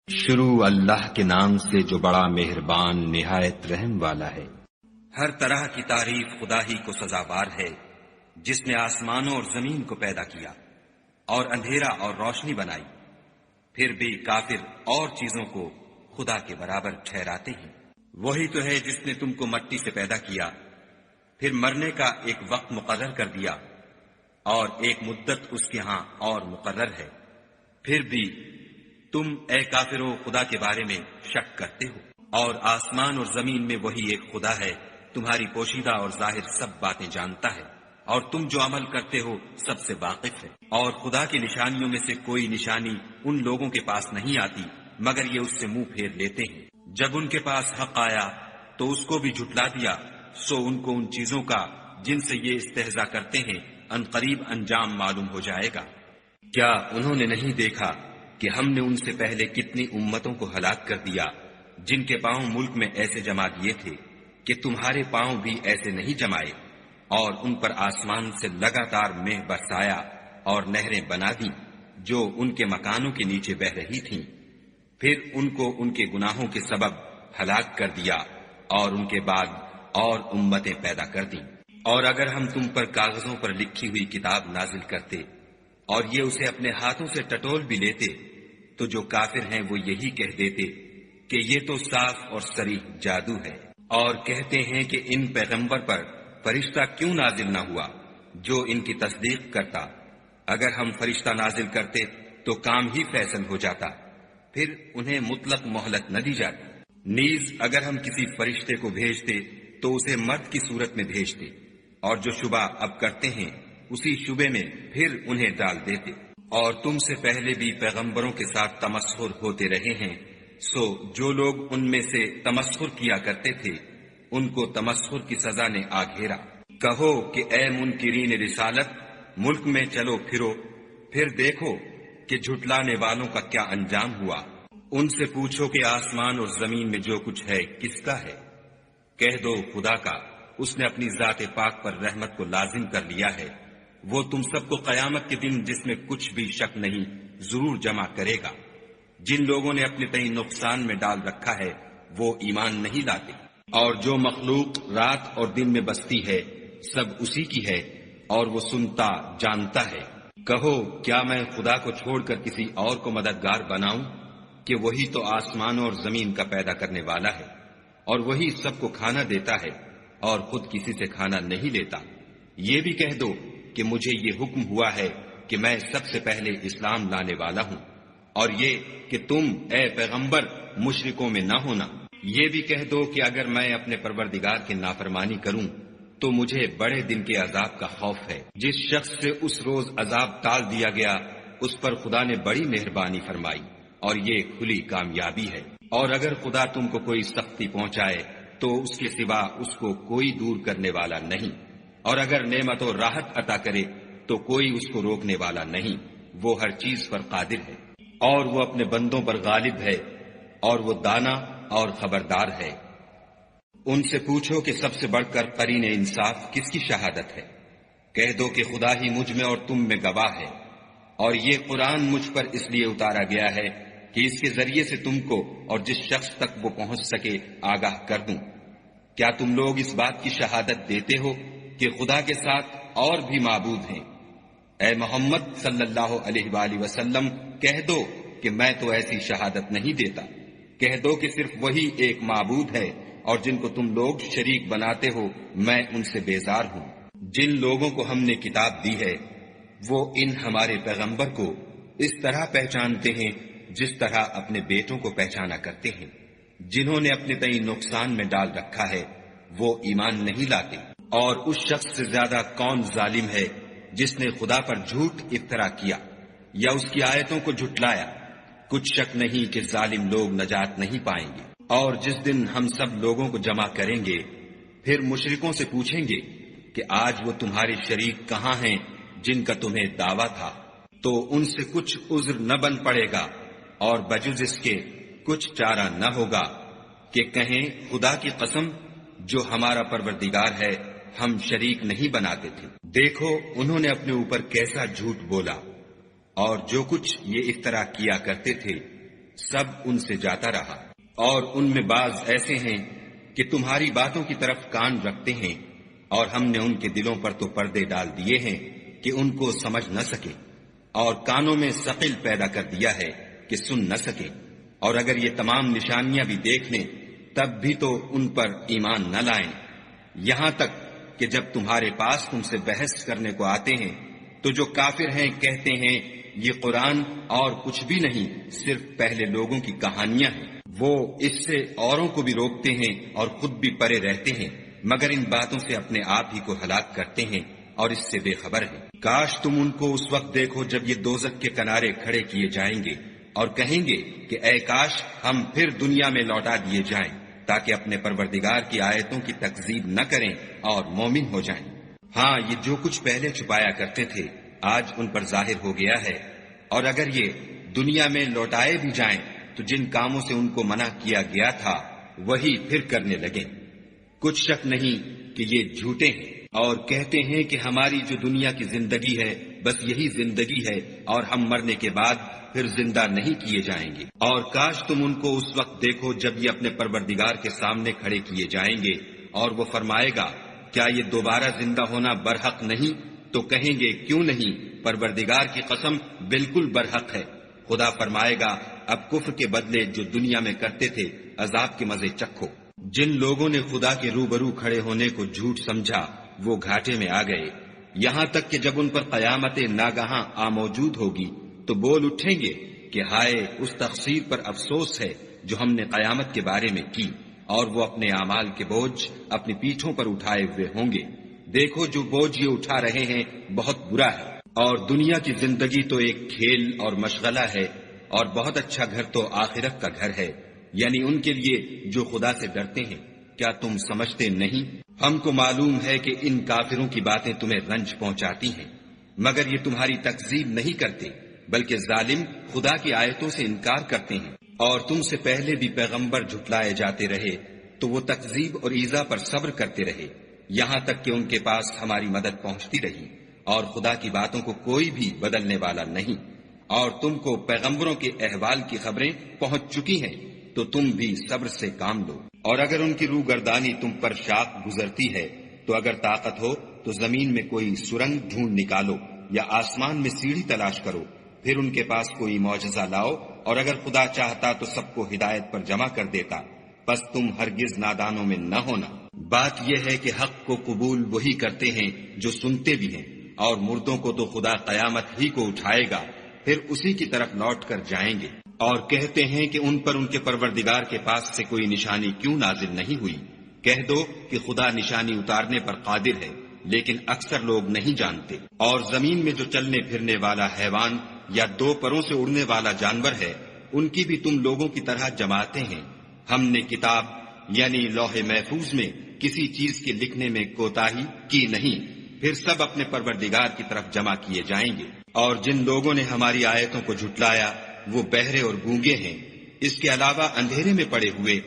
شروع اللہ کے نام سے جو بڑا مہربان نہایت رحم والا ہے۔ ہر طرح کی تعریف خدا ہی کو سزاوار ہے، جس نے آسمانوں اور زمین کو پیدا کیا اور اندھیرا اور روشنی بنائی، پھر بھی کافر اور چیزوں کو خدا کے برابر ٹھہراتے ہیں۔ وہی تو ہے جس نے تم کو مٹی سے پیدا کیا، پھر مرنے کا ایک وقت مقرر کر دیا اور ایک مدت اس کے ہاں اور مقرر ہے، پھر بھی تم اے کافرو خدا کے بارے میں شک کرتے ہو۔ اور آسمان اور زمین میں وہی ایک خدا ہے، تمہاری پوشیدہ اور ظاہر سب باتیں جانتا ہے، اور تم جو عمل کرتے ہو سب سے واقف ہے۔ اور خدا کی نشانیوں میں سے کوئی نشانی ان لوگوں کے پاس نہیں آتی مگر یہ اس سے منہ پھیر لیتے ہیں۔ جب ان کے پاس حق آیا تو اس کو بھی جھٹلا دیا، سو ان کو ان چیزوں کا جن سے یہ استہزاء کرتے ہیں عنقریب انجام معلوم ہو جائے گا۔ کیا انہوں نے نہیں دیکھا کہ ہم نے ان سے پہلے کتنی امتوں کو ہلاک کر دیا جن کے پاؤں ملک میں ایسے جما دیے تھے کہ تمہارے پاؤں بھی ایسے نہیں جمائے، اور ان پر آسمان سے لگاتار مہ برسایا اور نہریں بنا دیں جو ان کے مکانوں کے نیچے بہ رہی تھیں، پھر ان کو ان کے گناہوں کے سبب ہلاک کر دیا اور ان کے بعد اور امتیں پیدا کر دیں۔ اور اگر ہم تم پر کاغذوں پر لکھی ہوئی کتاب نازل کرتے اور یہ اسے اپنے ہاتھوں سے ٹٹول بھی لیتے تو جو کافر ہیں وہ یہی کہہ دیتے کہ یہ تو صاف اور صریح جادو ہے، اور کہتے ہیں کہ ان پیغمبر پر فرشتہ کیوں نازل نہ ہوا جو ان کی تصدیق کرتا۔ اگر ہم فرشتہ نازل کرتے تو کام ہی فیصل ہو جاتا، پھر انہیں مطلق مہلت نہ دی جاتی۔ نیز اگر ہم کسی فرشتے کو بھیجتے تو اسے مرد کی صورت میں بھیجتے، اور جو شبہ اب کرتے ہیں اسی شبے میں پھر انہیں ڈال دیتے۔ اور تم سے پہلے بھی پیغمبروں کے ساتھ تمسخر ہوتے رہے ہیں، سو جو لوگ ان میں سے تمسخر کیا کرتے تھے ان کو تمسخر کی سزا نے آ گھیرا۔ کہو کہ اے منکرین رسالت، ملک میں چلو پھرو، پھر دیکھو کہ جھٹلانے والوں کا کیا انجام ہوا۔ ان سے پوچھو کہ آسمان اور زمین میں جو کچھ ہے کس کا ہے؟ کہہ دو خدا کا، اس نے اپنی ذات پاک پر رحمت کو لازم کر لیا ہے۔ وہ تم سب کو قیامت کے دن جس میں کچھ بھی شک نہیں ضرور جمع کرے گا۔ جن لوگوں نے اپنے تئیں نقصان میں ڈال رکھا ہے وہ ایمان نہیں لاتے، اور جو مخلوق رات اور دن میں بستی ہے سب اسی کی ہے، اور وہ سنتا جانتا ہے۔ کہو کیا میں خدا کو چھوڑ کر کسی اور کو مددگار بناؤں کہ وہی تو آسمانوں اور زمین کا پیدا کرنے والا ہے، اور وہی سب کو کھانا دیتا ہے اور خود کسی سے کھانا نہیں لیتا۔ یہ بھی کہہ دو کہ مجھے یہ حکم ہوا ہے کہ میں سب سے پہلے اسلام لانے والا ہوں، اور یہ کہ تم اے پیغمبر مشرکوں میں نہ ہونا۔ یہ بھی کہہ دو کہ اگر میں اپنے پروردگار کی نافرمانی کروں تو مجھے بڑے دن کے عذاب کا خوف ہے۔ جس شخص سے اس روز عذاب ٹال دیا گیا اس پر خدا نے بڑی مہربانی فرمائی، اور یہ کھلی کامیابی ہے۔ اور اگر خدا تم کو کوئی سختی پہنچائے تو اس کے سوا اس کو کوئی دور کرنے والا نہیں، اور اگر نعمت و راحت عطا کرے تو کوئی اس کو روکنے والا نہیں۔ وہ ہر چیز پر قادر ہے، اور وہ اپنے بندوں پر غالب ہے، اور وہ دانا اور خبردار ہے۔ ان سے پوچھو کہ سب سے بڑھ کر قرین انصاف کس کی شہادت ہے؟ کہہ دو کہ خدا ہی مجھ میں اور تم میں گواہ ہے، اور یہ قرآن مجھ پر اس لیے اتارا گیا ہے کہ اس کے ذریعے سے تم کو اور جس شخص تک وہ پہنچ سکے آگاہ کر دوں۔ کیا تم لوگ اس بات کی شہادت دیتے ہو کہ خدا کے ساتھ اور بھی معبود ہیں؟ اے محمد صلی اللہ علیہ وآلہ وسلم کہہ دو کہ میں تو ایسی شہادت نہیں دیتا۔ کہہ دو کہ صرف وہی ایک معبود ہے، اور جن کو تم لوگ شریک بناتے ہو میں ان سے بیزار ہوں۔ جن لوگوں کو ہم نے کتاب دی ہے وہ ان ہمارے پیغمبر کو اس طرح پہچانتے ہیں جس طرح اپنے بیٹوں کو پہچانا کرتے ہیں۔ جنہوں نے اپنے تئیں نقصان میں ڈال رکھا ہے وہ ایمان نہیں لاتے۔ اور اس شخص سے زیادہ کون ظالم ہے جس نے خدا پر جھوٹ افطرا کیا یا اس کی آیتوں کو جھٹلایا؟ کچھ شک نہیں کہ ظالم لوگ نجات نہیں پائیں گے۔ اور جس دن ہم سب لوگوں کو جمع کریں گے پھر مشرکوں سے پوچھیں گے کہ آج وہ تمہارے شریک کہاں ہیں جن کا تمہیں دعویٰ تھا؟ تو ان سے کچھ عذر نہ بن پڑے گا، اور بجز اس کے کچھ چارہ نہ ہوگا کہ کہیں خدا کی قسم جو ہمارا پروردگار ہے ہم شریک نہیں بناتے تھے۔ دیکھو انہوں نے اپنے اوپر کیسا جھوٹ بولا، اور جو کچھ یہ افطرا کیا کرتے تھے سب ان سے جاتا رہا، اور ان میں بعض ایسے ہیں کہ تمہاری باتوں کی طرف کان رکھتے ہیں، اور ہم نے ان کے دلوں پر تو پردے ڈال دیے ہیں کہ ان کو سمجھ نہ سکے، اور کانوں میں ثقل پیدا کر دیا ہے کہ سن نہ سکے، اور اگر یہ تمام نشانیاں بھی دیکھ لیں تب بھی تو ان پر ایمان نہ لائیں، یہاں تک کہ جب تمہارے پاس تم سے بحث کرنے کو آتے ہیں تو جو کافر ہیں کہتے ہیں یہ قرآن اور کچھ بھی نہیں، صرف پہلے لوگوں کی کہانیاں ہیں۔ وہ اس سے اوروں کو بھی روکتے ہیں اور خود بھی پرے رہتے ہیں، مگر ان باتوں سے اپنے آپ ہی کو ہلاک کرتے ہیں اور اس سے بے خبر ہیں۔ کاش تم ان کو اس وقت دیکھو جب یہ دوزخ کے کنارے کھڑے کیے جائیں گے اور کہیں گے کہ اے کاش ہم پھر دنیا میں لوٹا دیے جائیں تاکہ اپنے پروردگار کی آیتوں کی تکذیب نہ کریں اور مومن ہو جائیں۔ ہاں، یہ جو کچھ پہلے چھپایا کرتے تھے آج ان پر ظاہر ہو گیا ہے، اور اگر یہ دنیا میں لوٹائے بھی جائیں تو جن کاموں سے ان کو منع کیا گیا تھا وہی پھر کرنے لگیں۔ کچھ شک نہیں کہ یہ جھوٹے ہیں اور کہتے ہیں کہ ہماری جو دنیا کی زندگی ہے بس یہی زندگی ہے اور ہم مرنے کے بعد پھر زندہ نہیں کیے جائیں گے۔ اور کاش تم ان کو اس وقت دیکھو جب یہ اپنے پروردگار کے سامنے کھڑے کیے جائیں گے اور وہ فرمائے گا کیا یہ دوبارہ زندہ ہونا برحق نہیں؟ تو کہیں گے کیوں نہیں، پروردگار کی قسم بالکل برحق ہے۔ خدا فرمائے گا اب کفر کے بدلے جو دنیا میں کرتے تھے عذاب کے مزے چکھو۔ جن لوگوں نے خدا کے روبرو کھڑے ہونے کو جھوٹ سمجھا وہ گھاٹے میں آ گئے، یہاں تک کہ جب ان پر قیامت ناگہاں موجود ہوگی تو بول اٹھیں گے کہ ہائے اس تقصیر پر افسوس ہے جو ہم نے قیامت کے بارے میں کی، اور وہ اپنے اعمال کے بوجھ اپنی پیٹھوں پر اٹھائے ہوئے ہوں گے۔ دیکھو جو بوجھ یہ اٹھا رہے ہیں بہت برا ہے، اور دنیا کی زندگی تو ایک کھیل اور مشغلہ ہے، اور بہت اچھا گھر تو آخرت کا گھر ہے، یعنی ان کے لیے جو خدا سے ڈرتے ہیں۔ کیا تم سمجھتے نہیں؟ ہم کو معلوم ہے کہ ان کافروں کی باتیں تمہیں رنج پہنچاتی ہیں، مگر یہ تمہاری تکذیب نہیں کرتے، بلکہ ظالم خدا کی آیتوں سے انکار کرتے ہیں۔ اور تم سے پہلے بھی پیغمبر جھٹلائے جاتے رہے تو وہ تکذیب اور ایذا پر صبر کرتے رہے، یہاں تک کہ ان کے پاس ہماری مدد پہنچتی رہی، اور خدا کی باتوں کو کوئی بھی بدلنے والا نہیں۔ اور تم کو پیغمبروں کے احوال کی خبریں پہنچ چکی ہیں تو تم بھی صبر سے کام لو۔ اور اگر ان کی روح گردانی تم پر شاق گزرتی ہے تو اگر طاقت ہو تو زمین میں کوئی سرنگ ڈھونڈ نکالو یا آسمان میں سیڑھی تلاش کرو، پھر ان کے پاس کوئی معجزہ لاؤ، اور اگر خدا چاہتا تو سب کو ہدایت پر جمع کر دیتا، پس تم ہرگز نادانوں میں نہ ہونا۔ بات یہ ہے کہ حق کو قبول وہی کرتے ہیں جو سنتے بھی ہیں، اور مردوں کو تو خدا قیامت ہی کو اٹھائے گا، پھر اسی کی طرف لوٹ کر جائیں گے۔ اور کہتے ہیں کہ ان پر ان کے پروردگار کے پاس سے کوئی نشانی کیوں نازل نہیں ہوئی؟ کہہ دو کہ خدا نشانی اتارنے پر قادر ہے، لیکن اکثر لوگ نہیں جانتے۔ اور زمین میں جو چلنے پھرنے والا حیوان یا دو پروں سے اڑنے والا جانور ہے ان کی بھی تم لوگوں کی طرح جماعتیں ہیں۔ ہم نے کتاب یعنی لوح محفوظ میں کسی چیز کے لکھنے میں کوتاہی کی نہیں، پھر سب اپنے پروردگار کی طرف جمع کیے جائیں گے۔ اور جن لوگوں نے ہماری آیتوں کو جھٹلایا وہ بہرے اور گونگے ہیں، اس کے علاوہ اندھیرے میں پڑے ہوئے،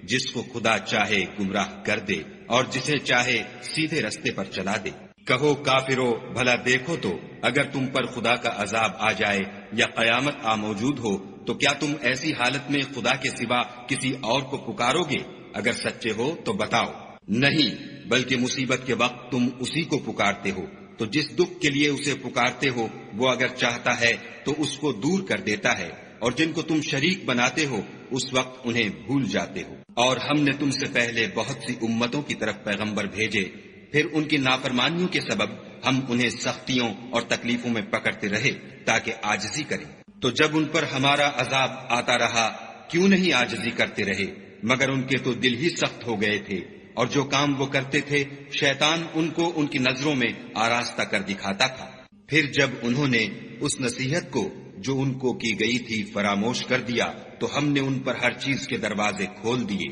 جس کو خدا چاہے گمراہ کر دے اور جسے چاہے سیدھے رستے پر چلا دے۔ کہو کافرو بھلا دیکھو تو اگر تم پر خدا کا عذاب آ جائے یا قیامت موجود ہو تو کیا تم ایسی حالت میں خدا کے سوا کسی اور کو پکارو گے؟ اگر سچے ہو تو بتاؤ۔ نہیں، بلکہ مصیبت کے وقت تم اسی کو پکارتے ہو، تو جس دکھ کے لیے اسے پکارتے ہو وہ اگر چاہتا ہے تو اس کو دور کر دیتا ہے، اور جن کو تم شریک بناتے ہو اس وقت انہیں بھول جاتے ہو۔ اور ہم نے تم سے پہلے بہت سی امتوں کی طرف پیغمبر بھیجے، پھر ان کی نافرمانیوں کے سبب ہم انہیں سختیوں اور تکلیفوں میں پکڑتے رہے تاکہ عاجزی کریں۔ تو جب ان پر ہمارا عذاب آتا رہا کیوں نہیں عاجزی کرتے رہے، مگر ان کے تو دل ہی سخت ہو گئے تھے، اور جو کام وہ کرتے تھے شیطان ان کو ان کی نظروں میں آراستہ کر دکھاتا تھا۔ پھر جب انہوں نے اس نصیحت کو جو ان کو کی گئی تھی فراموش کر دیا تو ہم نے ان پر ہر چیز کے دروازے کھول دیے،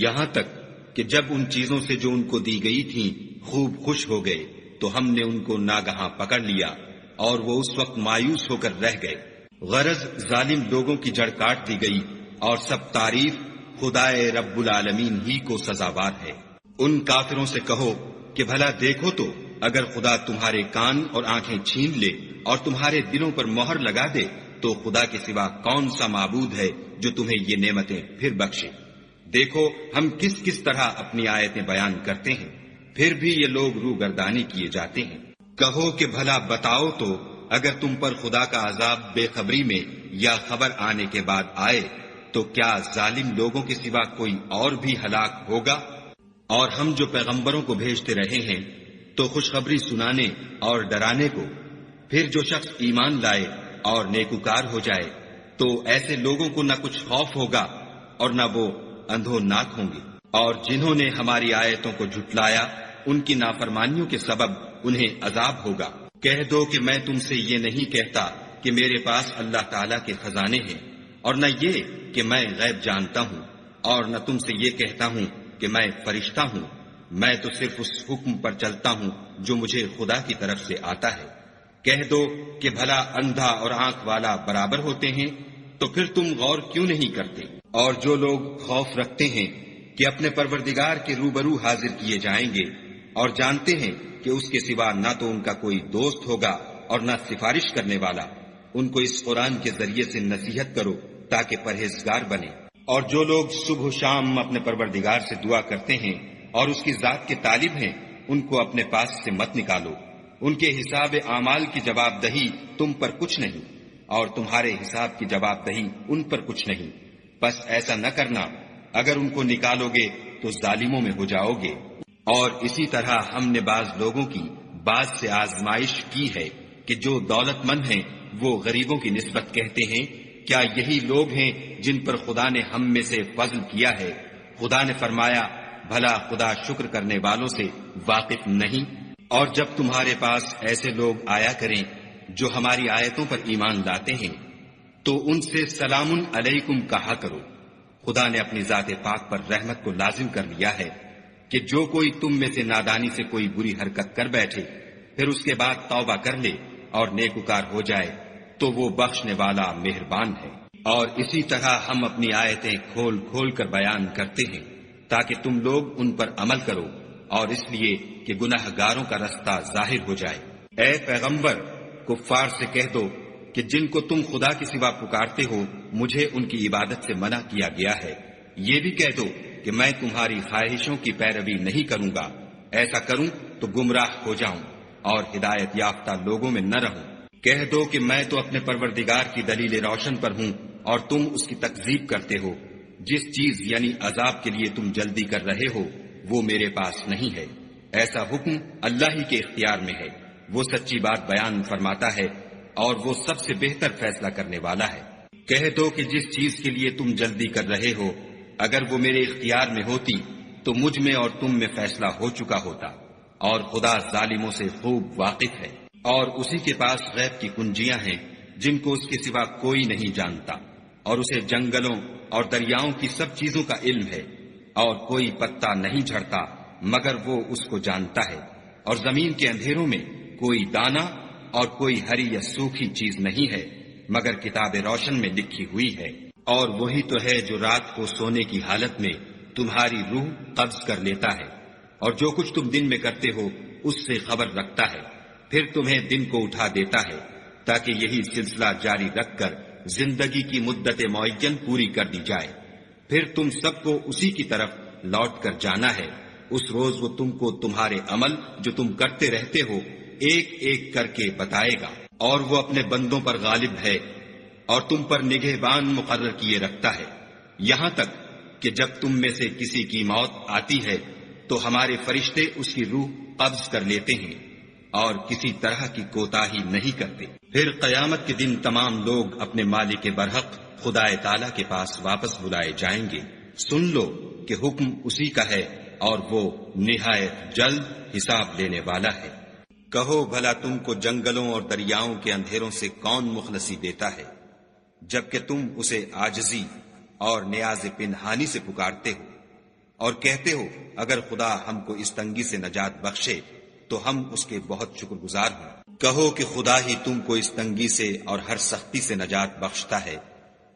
یہاں تک کہ جب ان چیزوں سے جو ان کو دی گئی تھیں خوب خوش ہو گئے تو ہم نے ان کو ناگہاں پکڑ لیا، اور وہ اس وقت مایوس ہو کر رہ گئے۔ غرض ظالم لوگوں کی جڑ کاٹ دی گئی، اور سب تعریف خدائے رب العالمین ہی کو سزاوار ہے۔ ان کافروں سے کہو کہ بھلا دیکھو تو اگر خدا تمہارے کان اور آنکھیں چھین لے اور تمہارے دلوں پر مہر لگا دے تو خدا کے سوا کون سا معبود ہے جو تمہیں یہ نعمتیں پھر بخشے؟ دیکھو ہم کس کس طرح اپنی آیتیں بیان کرتے ہیں، پھر بھی یہ لوگ روگردانی کیے جاتے ہیں۔ کہو کہ بھلا بتاؤ تو اگر تم پر خدا کا عذاب بے خبری میں یا خبر آنے کے بعد آئے تو کیا ظالم لوگوں کے سوا کوئی اور بھی ہلاک ہوگا؟ اور ہم جو پیغمبروں کو بھیجتے رہے ہیں تو خوشخبری سنانے اور ڈرانے کو، پھر جو شخص ایمان لائے اور نیکوکار ہو جائے تو ایسے لوگوں کو نہ کچھ خوف ہوگا اور نہ وہ اندھوناک ہوں گے۔ اور جنہوں نے ہماری آیتوں کو جھٹلایا ان کی نافرمانیوں کے سبب انہیں عذاب ہوگا۔ کہہ دو کہ میں تم سے یہ نہیں کہتا کہ میرے پاس اللہ تعالیٰ کے خزانے ہیں، اور نہ یہ کہ میں غیب جانتا ہوں، اور نہ تم سے یہ کہتا ہوں کہ میں فرشتہ ہوں۔ میں تو صرف اس حکم پر چلتا ہوں جو مجھے خدا کی طرف سے آتا ہے۔ کہہ دو کہ بھلا اندھا اور آنکھ والا برابر ہوتے ہیں، تو پھر تم غور کیوں نہیں کرتے؟ اور جو لوگ خوف رکھتے ہیں کہ اپنے پروردگار کے روبرو حاضر کیے جائیں گے اور جانتے ہیں کہ اس کے سوا نہ تو ان کا کوئی دوست ہوگا اور نہ سفارش کرنے والا، ان کو اس قرآن کے ذریعے سے نصیحت کرو تاکہ پرہیزگار بنے۔ اور جو لوگ صبح و شام اپنے پروردگار سے دعا کرتے ہیں اور اس کی ذات کے طالب ہیں، ان کو اپنے پاس سے مت نکالو۔ ان کے حساب اعمال کی جواب دہی تم پر کچھ نہیں، اور تمہارے حساب کی جواب دہی ان پر کچھ نہیں۔ بس ایسا نہ کرنا، اگر ان کو نکالو گے تو ظالموں میں ہو جاؤ گے۔ اور اسی طرح ہم نے بعض لوگوں کی بعض سے آزمائش کی ہے کہ جو دولت مند ہیں وہ غریبوں کی نسبت کہتے ہیں کیا یہی لوگ ہیں جن پر خدا نے ہم میں سے فضل کیا ہے؟ خدا نے فرمایا بھلا خدا شکر کرنے والوں سے واقف نہیں؟ اور جب تمہارے پاس ایسے لوگ آیا کریں جو ہماری آیتوں پر ایمان لاتے ہیں تو ان سے سلام علیکم کہا کرو۔ خدا نے اپنی ذات پاک پر رحمت کو لازم کر لیا ہے کہ جو کوئی تم میں سے نادانی سے کوئی بری حرکت کر بیٹھے پھر اس کے بعد توبہ کر لے اور نیکوکار ہو جائے تو وہ بخشنے والا مہربان ہے۔ اور اسی طرح ہم اپنی آیتیں کھول کھول کر بیان کرتے ہیں تاکہ تم لوگ ان پر عمل کرو، اور اس لیے کہ گناہ گاروں کا رستہ ظاہر ہو جائے۔ اے پیغمبر، کفار سے کہہ دو کہ جن کو تم خدا کے سوا پکارتے ہو مجھے ان کی عبادت سے منع کیا گیا ہے۔ یہ بھی کہہ دو کہ میں تمہاری خواہشوں کی پیروی نہیں کروں گا، ایسا کروں تو گمراہ ہو جاؤں اور ہدایت یافتہ لوگوں میں نہ رہوں۔ کہہ دو کہ میں تو اپنے پروردگار کی دلیل روشن پر ہوں اور تم اس کی تکذیب کرتے ہو۔ جس چیز یعنی عذاب کے لیے تم جلدی کر رہے ہو وہ میرے پاس نہیں ہے، ایسا حکم اللہ ہی کے اختیار میں ہے۔ وہ سچی بات بیان فرماتا ہے اور وہ سب سے بہتر فیصلہ کرنے والا ہے۔ کہہ دو کہ جس چیز کے لیے تم جلدی کر رہے ہو اگر وہ میرے اختیار میں ہوتی تو مجھ میں اور تم میں فیصلہ ہو چکا ہوتا، اور خدا ظالموں سے خوب واقف ہے۔ اور اسی کے پاس غیب کی کنجیاں ہیں جن کو اس کے سوا کوئی نہیں جانتا، اور اسے جنگلوں اور دریاؤں کی سب چیزوں کا علم ہے، اور کوئی پتا نہیں جھڑتا مگر وہ اس کو جانتا ہے، اور زمین کے اندھیروں میں کوئی دانہ اور کوئی ہری یا سوکھی چیز نہیں ہے مگر کتاب روشن میں لکھی ہوئی ہے۔ اور وہی تو ہے جو رات کو سونے کی حالت میں تمہاری روح قبض کر لیتا ہے، اور جو کچھ تم دن میں کرتے ہو اس سے خبر رکھتا ہے، پھر تمہیں دن کو اٹھا دیتا ہے تاکہ یہی سلسلہ جاری رکھ کر زندگی کی مدت معین پوری کر دی جائے۔ پھر تم سب کو اسی کی طرف لوٹ کر جانا ہے۔ اس روز وہ تم کو تمہارے عمل جو تم کرتے رہتے ہو ایک ایک کر کے بتائے گا، اور وہ اپنے بندوں پر غالب ہے اور تم پر نگہبان مقرر کیے رکھتا ہے، یہاں تک کہ جب تم میں سے کسی کی موت آتی ہے تو ہمارے فرشتے اس کی روح قبض کر لیتے ہیں اور کسی طرح کی کوتاہی نہیں کرتے۔ پھر قیامت کے دن تمام لوگ اپنے مالک برحق خدا تعالی کے پاس واپس بلائے جائیں گے۔ سن لو کہ حکم اسی کا ہے اور وہ نہایت جلد حساب لینے والا ہے۔ کہو بھلا تم کو جنگلوں اور دریاؤں کے اندھیروں سے کون مخلصی دیتا ہے جبکہ تم اسے عاجزی اور نیاز پنہانی سے پکارتے ہو اور کہتے ہو اگر خدا ہم کو اس تنگی سے نجات بخشے تو ہم اس کے بہت شکر گزار ہوں۔ کہو کہ خدا ہی تم کو اس تنگی سے اور ہر سختی سے نجات بخشتا ہے،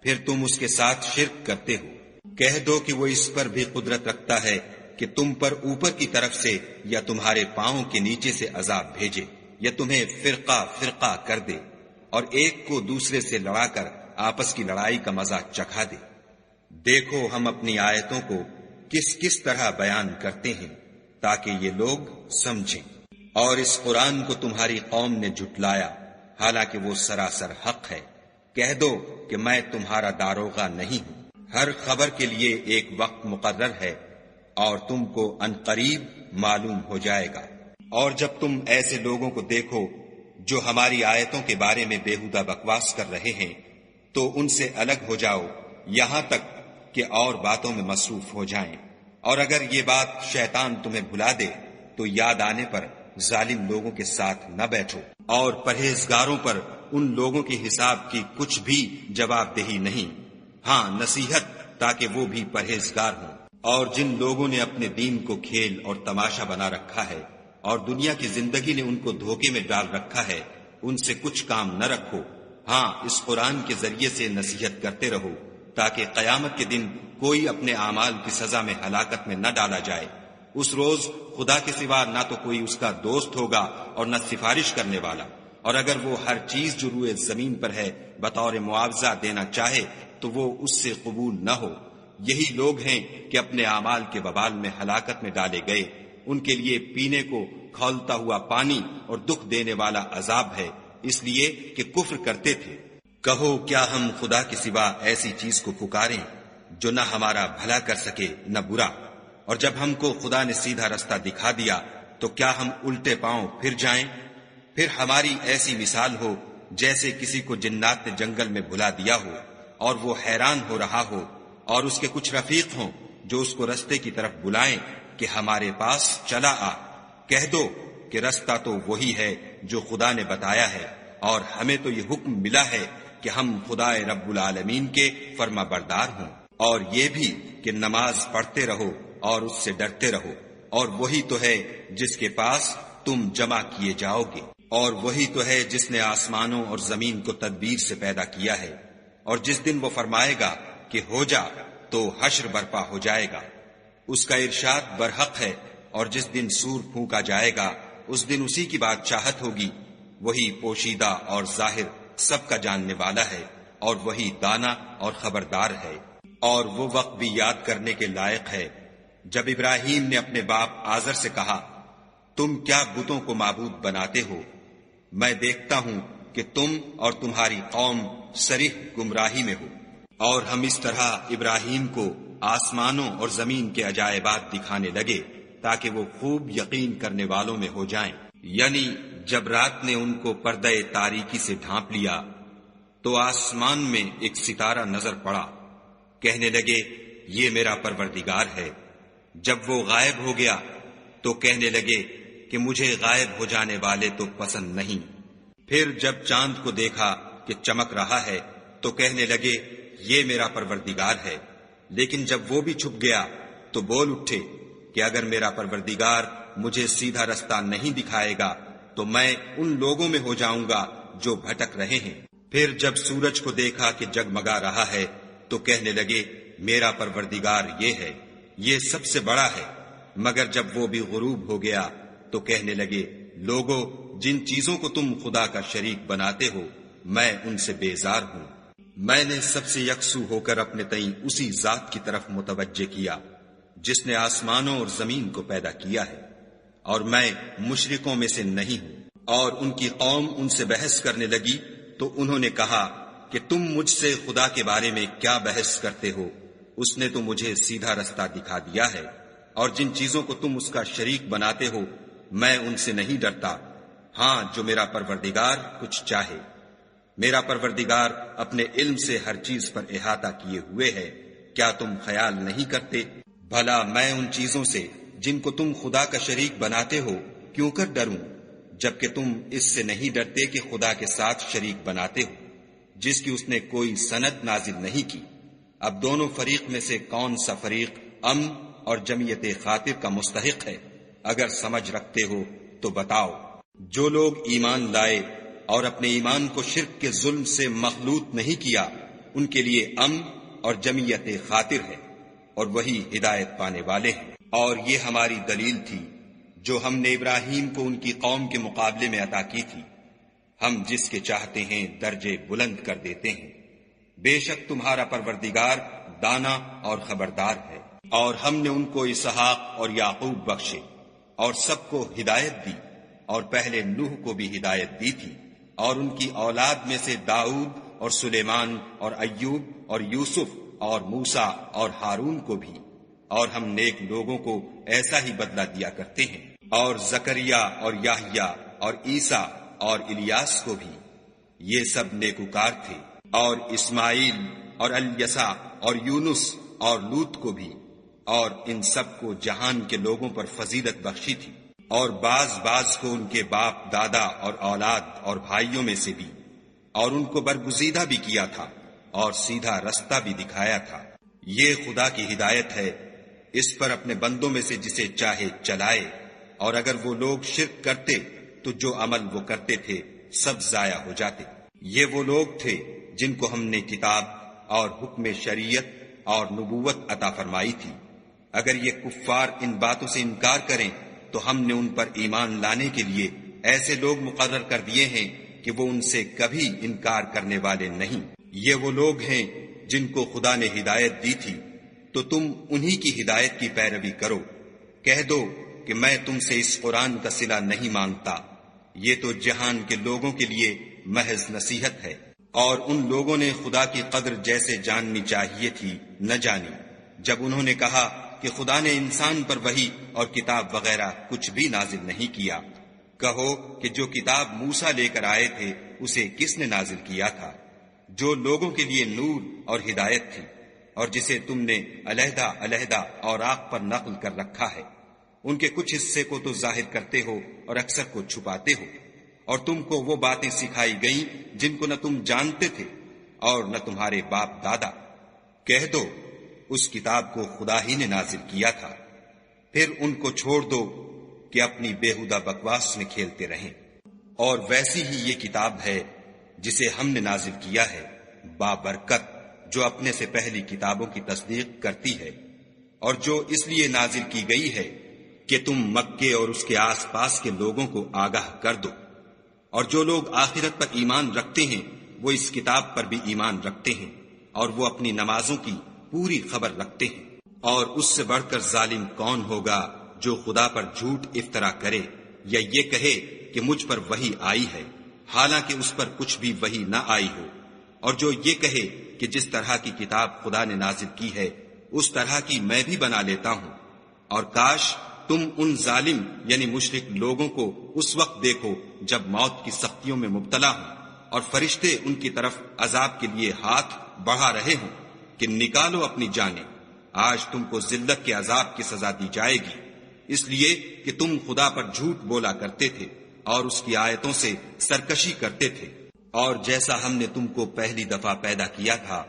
پھر تم اس کے ساتھ شرک کرتے ہو۔ کہہ دو کہ وہ اس پر بھی قدرت رکھتا ہے کہ تم پر اوپر کی طرف سے یا تمہارے پاؤں کے نیچے سے عذاب بھیجے یا تمہیں فرقہ فرقہ کر دے، اور ایک کو دوسرے سے لڑا کر آپس کی لڑائی کا مزہ چکھا دے۔ دیکھو ہم اپنی آیتوں کو کس کس طرح بیان کرتے ہیں تاکہ یہ لوگ سمجھیں۔ اور اس قرآن کو تمہاری قوم نے جھٹلایا حالانکہ وہ سراسر حق ہے۔ کہہ دو کہ میں تمہارا داروغہ نہیں ہوں۔ ہر خبر کے لیے ایک وقت مقرر ہے اور تم کو عنقریب معلوم ہو جائے گا۔ اور جب تم ایسے لوگوں کو دیکھو جو ہماری آیتوں کے بارے میں بےہودہ بکواس کر رہے ہیں تو ان سے الگ ہو جاؤ یہاں تک کہ اور باتوں میں مصروف ہو جائیں۔ اور اگر یہ بات شیطان تمہیں بھلا دے تو یاد آنے پر ظالم لوگوں کے ساتھ نہ بیٹھو۔ اور پرہیزگاروں پر ان لوگوں کے حساب کی کچھ بھی جواب دہی نہیں، ہاں نصیحت تاکہ وہ بھی پرہیزگار ہوں۔ اور جن لوگوں نے اپنے دین کو کھیل اور تماشا بنا رکھا ہے اور دنیا کی زندگی نے ان کو دھوکے میں ڈال رکھا ہے، ان سے کچھ کام نہ رکھو۔ ہاں اس قرآن کے ذریعے سے نصیحت کرتے رہو تاکہ قیامت کے دن کوئی اپنے اعمال کی سزا میں ہلاکت میں نہ ڈالا جائے۔ اس روز خدا کے سوا نہ تو کوئی اس کا دوست ہوگا اور نہ سفارش کرنے والا، اور اگر وہ ہر چیز جو روئے زمین پر ہے بطور معاوضہ دینا چاہے تو وہ اس سے قبول نہ ہو۔ یہی لوگ ہیں کہ اپنے اعمال کے وبال میں ہلاکت میں ڈالے گئے۔ ان کے لیے پینے کو کھولتا ہوا پانی اور دکھ دینے والا عذاب ہے، اس لیے کہ کفر کرتے تھے۔ کہو کیا ہم خدا کے سوا ایسی چیز کو پکاریں جو نہ ہمارا بھلا کر سکے نہ برا؟ اور جب ہم کو خدا نے سیدھا رستہ دکھا دیا تو کیا ہم الٹے پاؤں پھر جائیں؟ پھر ہماری ایسی مثال ہو جیسے کسی کو جنات نے جنگل میں بھلا دیا ہو اور وہ حیران ہو رہا ہو، اور اس کے کچھ رفیق ہوں جو اس کو رستے کی طرف بلائیں کہ ہمارے پاس چلا آ۔ کہہ دو کہ رستہ تو وہی ہے جو خدا نے بتایا ہے، اور ہمیں تو یہ حکم ملا ہے کہ ہم خدا رب العالمین کے فرما بردار ہوں، اور یہ بھی کہ نماز پڑھتے رہو اور اس سے ڈرتے رہو، اور وہی تو ہے جس کے پاس تم جمع کیے جاؤ گے، اور وہی تو ہے جس نے آسمانوں اور زمین کو تدبیر سے پیدا کیا ہے، اور جس دن وہ فرمائے گا کہ ہو جا تو حشر برپا ہو جائے گا، اس کا ارشاد برحق ہے۔ اور جس دن سور پھونکا جائے گا اس دن اسی کی بادشاہت ہوگی، وہی پوشیدہ اور ظاہر سب کا جاننے والا ہے، اور وہی دانا اور خبردار ہے۔ اور وہ وقت بھی یاد کرنے کے لائق ہے جب ابراہیم نے اپنے باپ آزر سے کہا، تم کیا بتوں کو معبود بناتے ہو؟ میں دیکھتا ہوں کہ تم اور تمہاری قوم صریح گمراہی میں ہو۔ اور ہم اس طرح ابراہیم کو آسمانوں اور زمین کے عجائبات دکھانے لگے تاکہ وہ خوب یقین کرنے والوں میں ہو جائیں۔ یعنی جب رات نے ان کو پردہ تاریکی سے ڈھانپ لیا تو آسمان میں ایک ستارہ نظر پڑا، کہنے لگے یہ میرا پروردگار ہے۔ جب وہ غائب ہو گیا تو کہنے لگے کہ مجھے غائب ہو جانے والے تو پسند نہیں۔ پھر جب چاند کو دیکھا کہ چمک رہا ہے تو کہنے لگے یہ میرا پروردگار ہے۔ لیکن جب وہ بھی چھپ گیا تو بول اٹھے کہ اگر میرا پروردگار مجھے سیدھا رستہ نہیں دکھائے گا تو میں ان لوگوں میں ہو جاؤں گا جو بھٹک رہے ہیں۔ پھر جب سورج کو دیکھا کہ جگمگا رہا ہے تو کہنے لگے میرا پروردگار یہ ہے، یہ سب سے بڑا ہے۔ مگر جب وہ بھی غروب ہو گیا تو کہنے لگے لوگو جن چیزوں کو تم خدا کا شریک بناتے ہو میں ان سے بیزار ہوں۔ میں نے سب سے یکسو ہو کر اپنے تئیں اسی ذات کی طرف متوجہ کیا جس نے آسمانوں اور زمین کو پیدا کیا ہے، اور میں مشرکوں میں سے نہیں ہوں۔ اور ان کی قوم ان سے بحث کرنے لگی تو انہوں نے کہا کہ تم مجھ سے خدا کے بارے میں کیا بحث کرتے ہو؟ اس نے تو مجھے سیدھا رستہ دکھا دیا ہے، اور جن چیزوں کو تم اس کا شریک بناتے ہو میں ان سے نہیں ڈرتا، ہاں جو میرا پروردگار کچھ چاہے۔ میرا پروردگار اپنے علم سے ہر چیز پر احاطہ کیے ہوئے ہے، کیا تم خیال نہیں کرتے؟ بھلا میں ان چیزوں سے جن کو تم خدا کا شریک بناتے ہو کیوں کر ڈروں، جبکہ تم اس سے نہیں ڈرتے کہ خدا کے ساتھ شریک بناتے ہو جس کی اس نے کوئی سند نازل نہیں کی۔ اب دونوں فریق میں سے کون سا فریق امن اور جمعیت خاطر کا مستحق ہے؟ اگر سمجھ رکھتے ہو تو بتاؤ۔ جو لوگ ایمان لائے اور اپنے ایمان کو شرک کے ظلم سے مخلوط نہیں کیا ان کے لیے امن اور جمعیت خاطر ہے، اور وہی ہدایت پانے والے ہیں۔ اور یہ ہماری دلیل تھی جو ہم نے ابراہیم کو ان کی قوم کے مقابلے میں عطا کی تھی۔ ہم جس کے چاہتے ہیں درجے بلند کر دیتے ہیں۔ بے شک تمہارا پروردگار دانا اور خبردار ہے۔ اور ہم نے ان کو اسحاق اور یعقوب بخشے اور سب کو ہدایت دی، اور پہلے نوح کو بھی ہدایت دی تھی، اور ان کی اولاد میں سے داؤد اور سلیمان اور ایوب اور یوسف اور موسیٰ اور ہارون کو بھی، اور ہم نیک لوگوں کو ایسا ہی بدلہ دیا کرتے ہیں، اور زکریا اور یحییٰ اور عیسیٰ اور الیاس کو بھی، یہ سب نیکوکار تھے، اور اسماعیل اور الیسع اور یونس اور لوط کو بھی، اور ان سب کو جہان کے لوگوں پر فضیلت بخشی تھی، اور بعض کو ان کے باپ دادا اور اولاد اور بھائیوں میں سے بھی، اور ان کو برگزیدہ بھی کیا تھا اور سیدھا رستہ بھی دکھایا تھا۔ یہ خدا کی ہدایت ہے، اس پر اپنے بندوں میں سے جسے چاہے چلائے، اور اگر وہ لوگ شرک کرتے تو جو عمل وہ کرتے تھے سب ضائع ہو جاتے۔ یہ وہ لوگ تھے جن کو ہم نے کتاب اور حکم شریعت اور نبوت عطا فرمائی تھی۔ اگر یہ کفار ان باتوں سے انکار کریں تو ہم نے ان پر ایمان لانے کے لیے ایسے لوگ مقرر کر دیے ہیں کہ وہ ان سے کبھی انکار کرنے والے نہیں۔ یہ وہ لوگ ہیں جن کو خدا نے ہدایت دی تھی، تو تم انہی کی ہدایت کی پیروی کرو۔ کہہ دو کہ میں تم سے اس قرآن کا صلہ نہیں مانگتا، یہ تو جہان کے لوگوں کے لیے محض نصیحت ہے۔ اور ان لوگوں نے خدا کی قدر جیسے جاننی چاہیے تھی نہ جانی، جب انہوں نے کہا کہ خدا نے انسان پر وحی اور کتاب وغیرہ کچھ بھی نازل نہیں کیا۔ کہو کہ جو کتاب موسیٰ لے کر آئے تھے اسے کس نے نازل کیا تھا، جو لوگوں کے لیے نور اور ہدایت تھی، اور جسے تم نے علیحدہ علیحدہ اوراق پر نقل کر رکھا ہے۔ ان کے کچھ حصے کو تو ظاہر کرتے ہو اور اکثر کو چھپاتے ہو، اور تم کو وہ باتیں سکھائی گئیں جن کو نہ تم جانتے تھے اور نہ تمہارے باپ دادا۔ کہہ دو اس کتاب کو خدا ہی نے نازل کیا تھا، پھر ان کو چھوڑ دو کہ اپنی بیہودہ بکواس میں کھیلتے رہیں۔ اور ویسی ہی یہ کتاب ہے جسے ہم نے نازل کیا ہے، بابرکت، جو اپنے سے پہلی کتابوں کی تصدیق کرتی ہے، اور جو اس لیے نازل کی گئی ہے کہ تم مکے اور اس کے آس پاس کے لوگوں کو آگاہ کر دو۔ اور جو لوگ آخرت پر ایمان رکھتے ہیں وہ اس کتاب پر بھی ایمان رکھتے ہیں، اور وہ اپنی نمازوں کی پوری خبر رکھتے ہیں۔ اور اس سے بڑھ کر ظالم کون ہوگا جو خدا پر جھوٹ افطرا کرے یا یہ کہے کہ مجھ پر وحی آئی ہے حالانکہ اس پر کچھ بھی وحی نہ آئی ہو، اور جو یہ کہے کہ جس طرح کی کتاب خدا نے نازل کی ہے اس طرح کی میں بھی بنا لیتا ہوں۔ اور کاش تم ان ظالم یعنی مشرک لوگوں کو اس وقت دیکھو جب موت کی سختیوں میں مبتلا ہوں اور فرشتے ان کی طرف عذاب کے لیے ہاتھ بڑھا رہے ہوں کہ نکالو اپنی جانیں، آج تم کو ذلت کے عذاب کی سزا دی جائے گی، اس لیے کہ تم خدا پر جھوٹ بولا کرتے تھے اور اس کی آیتوں سے سرکشی کرتے تھے۔ اور جیسا ہم نے تم کو پہلی دفعہ پیدا کیا تھا